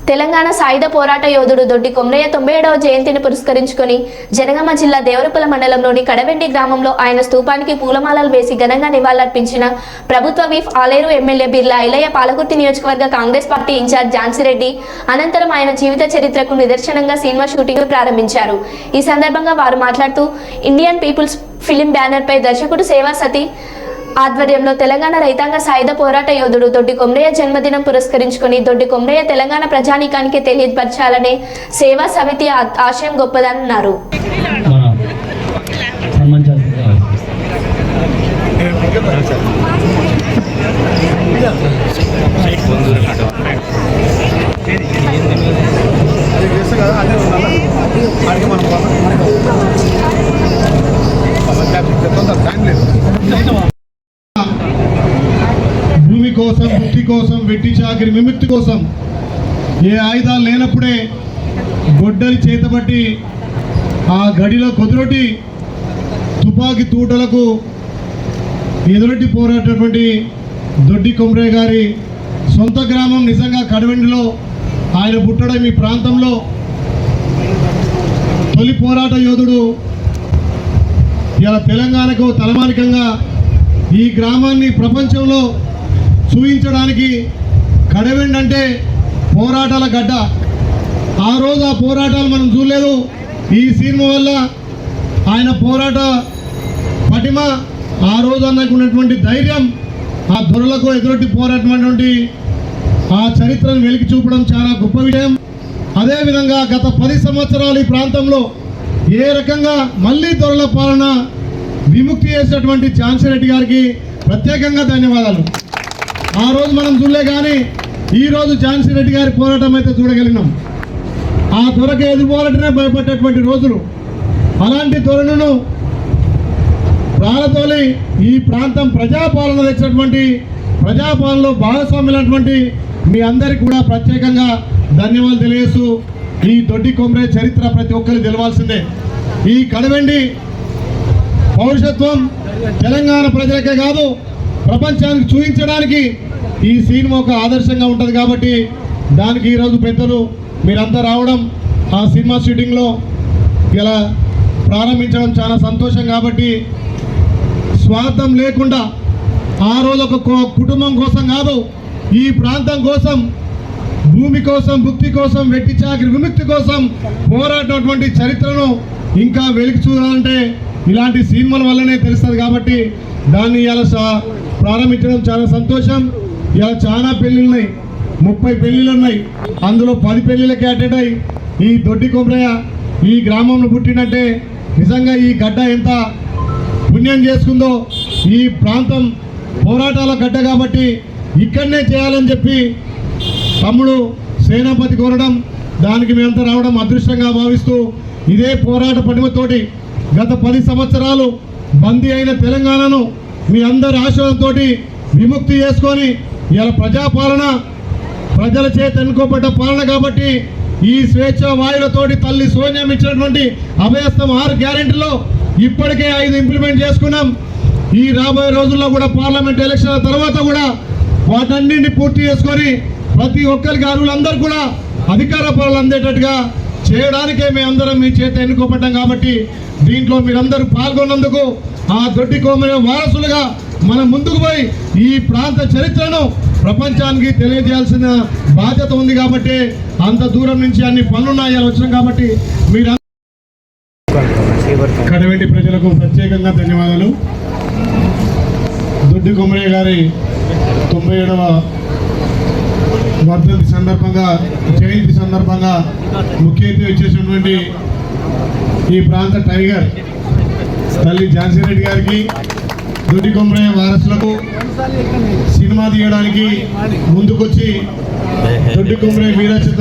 తెలంగాణ సాయుధ పోరాట యోధుడు దొడ్డి కొమరయ్య 97వ జయంతిని పురస్కరించుకొని జనగామ జిల్లా దేవరపల్లి మండలంలోని కడవెండి గ్రామంలో ఆయన స్తూపానికి పూలమాలలు వేసి ఘనంగా నివాళులర్పించిన ప్రభుత్వ విప్ ఆలేరు ఎమ్మెల్యే బిర్లా ఐలయ్య. పాలకుర్తి నియోజకవర్గ కాంగ్రెస్ పార్టీ ఇన్ఛార్జ్ ఝాన్సీరెడ్డి అనంతరం ఆయన జీవిత చరిత్రకు నిదర్శనంగా సినిమా షూటింగ్ ప్రారంభించారు. ఈ సందర్భంగా వారు మాట్లాడుతూ ఇండియన్ పీపుల్స్ ఫిలిం బ్యానర్ పై దర్శకుడు సేవా సతీ ఆధ్వర్యంలో తెలంగాణ రైతాంగ సాయుధ పోరాట యోధుడు దొడ్డి కొమరయ్య జన్మదినం పురస్కరించుకొని దొడ్డి కొమరయ్య తెలంగాణ ప్రజానీకానికి తెలియపరచాలనే సేవా సమితి ఆశయం గొప్పదన్నారు. భూమి కోసం, వృత్తి కోసం, వెట్టి చాకిరి విముక్తి కోసం ఏ ఆయుధాలు లేనప్పుడే గొడ్డలి చేతబట్టి ఆ గడిలో కుదురొట్టి తుపాకీ తూటలకు ఎదురొట్టి పోరాటటువంటి దొడ్డి కొమరయ్య గారి సొంత గ్రామం నిజంగా కడవెండిలో ఆయన పుట్టడం ఈ ప్రాంతంలో తొలి పోరాట యోధుడు. ఇలా తెలంగాణకు తలమానికంగా ఈ గ్రామాన్ని ప్రపంచంలో చూపించడానికి కడవెండి అంటే పోరాటాల గడ్డ. ఆ రోజు ఆ పోరాటాలు మనం చూడలేదు. ఈ సినిమా వల్ల ఆయన పోరాట పటిమ, ఆ రోజు అన్నకున్నటువంటి ధైర్యం, ఆ దొరలకు ఎదురొట్టి పోరాటమైనటువంటి ఆ చరిత్రను వెలికి చూపడం చాలా గొప్ప విషయం. అదేవిధంగా గత 10 సంవత్సరాలు ఈ ప్రాంతంలో ఏ రకంగా మళ్ళీ దొరల పాలన విముక్తి చేసేటువంటి ఝాన్సీరెడ్డి గారికి ప్రత్యేకంగా ధన్యవాదాలు. ఆ రోజు మనం చూడలే కానీ ఈరోజు ఝాన్సీరెడ్డి గారి పోరాటం అయితే చూడగలిగినాం. ఆ దొరకు ఎదుర్కోవాలంటేనే భయపడేటువంటి రోజులు. అలాంటి దొరను ప్రాణతోలి ఈ ప్రాంతం ప్రజాపాలన తెచ్చినటువంటి, ప్రజాపాలనలో భాగస్వాములైనటువంటి మీ అందరికీ కూడా ప్రత్యేకంగా ధన్యవాదాలు తెలియజేస్తూ, ఈ దొడ్డి కొమరయ్య చరిత్ర ప్రతి ఒక్కరికి తెలవాల్సిందే. ఈ కడవెండి పౌరుషత్వం తెలంగాణ ప్రజలకే కాదు ప్రపంచానికి చూపించడానికి ఈ సినిమా ఒక ఆదర్శంగా ఉంటుంది. కాబట్టి దానికి ఈరోజు పెద్దలు మీరంతా రావడం, ఆ సినిమా షూటింగ్లో ఇలా ప్రారంభించడం చాలా సంతోషం. కాబట్టి స్వార్థం లేకుండా ఆ రోజు ఒక కుటుంబం కోసం కాదు, ఈ ప్రాంతం కోసం, భూమి కోసం, భుక్తి కోసం, వెట్టి చాకిరి విముక్తి కోసం పోరాటటువంటి చరిత్రను ఇంకా వెలికి చూడాలంటే ఇలాంటి సినిమాల వల్లనే తెలుస్తుంది. కాబట్టి దాన్ని ఇలా ప్రారంభించడం చాలా సంతోషం. ఇలా చాలా పెళ్ళిళ్ళు ఉన్నాయి, 30 పెళ్ళిళ్ళు ఉన్నాయి. అందులో 10 పెళ్ళిళ్ళకి అటెండ్ అయ్యి ఈ దొడ్డి కొమరయ్య ఈ గ్రామంలో పుట్టినట్టే నిజంగా ఈ గడ్డ ఎంత పుణ్యం చేసుకుందో. ఈ ప్రాంతం పోరాటాల గడ్డ కాబట్టి ఇక్కడనే చేయాలని చెప్పి తమ్ముడు సేనాపతి కోరడం, దానికి మేమంతా రావడం అదృష్టంగా భావిస్తూ, ఇదే పోరాట పటిమతోటి గత 10 సంవత్సరాలు బందీ అయిన తెలంగాణను మీ అందరి ఆశయంతో విముక్తి చేసుకొని ఇలా ప్రజాపాలన, ప్రజల చేత ఎన్నుకోబడ్డ పాలన కాబట్టి ఈ స్వేచ్ఛ వాయులతోటి తల్లి సోనియా ఇచ్చినటువంటి అభయస్థం 6 గ్యారెంటీలో ఇప్పటికే 5 ఇంప్లిమెంట్ చేసుకున్నాం. ఈ రాబోయే రోజుల్లో కూడా పార్లమెంట్ ఎలక్షన్ల తర్వాత కూడా వాటన్నింటినీ పూర్తి చేసుకొని ప్రతి ఒక్కరికి అర్హులందరూ కూడా అధికార పాలన అందేటట్టుగా చేయడానికే మేమందరం మీ చేత ఎన్నుకోబడ్డాం. కాబట్టి దీంట్లో మీరందరూ పాల్గొన్నందుకు ఆ దొడ్డి కొమరయ్య వారసులుగా మనం ముందుకు పోయి ఈ ప్రాంత చరిత్రను ప్రపంచానికి తెలియజేయాల్సిన బాధ్యత ఉంది. కాబట్టి అంత దూరం నుంచి అన్ని పనులున్నాయి వచ్చినాం. కాబట్టి మీరు కడవెండి ప్రజలకు ప్రత్యేకంగా ధన్యవాదాలు. దొడ్డి కొమరయ్య గారి 97వ వర్ధంతి సందర్భంగా, జయంతి సందర్భంగా ముఖ్య అతిథి వచ్చేసినటువంటి ఈ ప్రాంత టైగర్ తల్లి ఝాన్సీరెడ్డి గారికి, దొడ్డి కొమరయ్య వారసులకు సినిమా తీయడానికి ముందుకొచ్చి దొడ్డి కొమరయ్య వీరచిత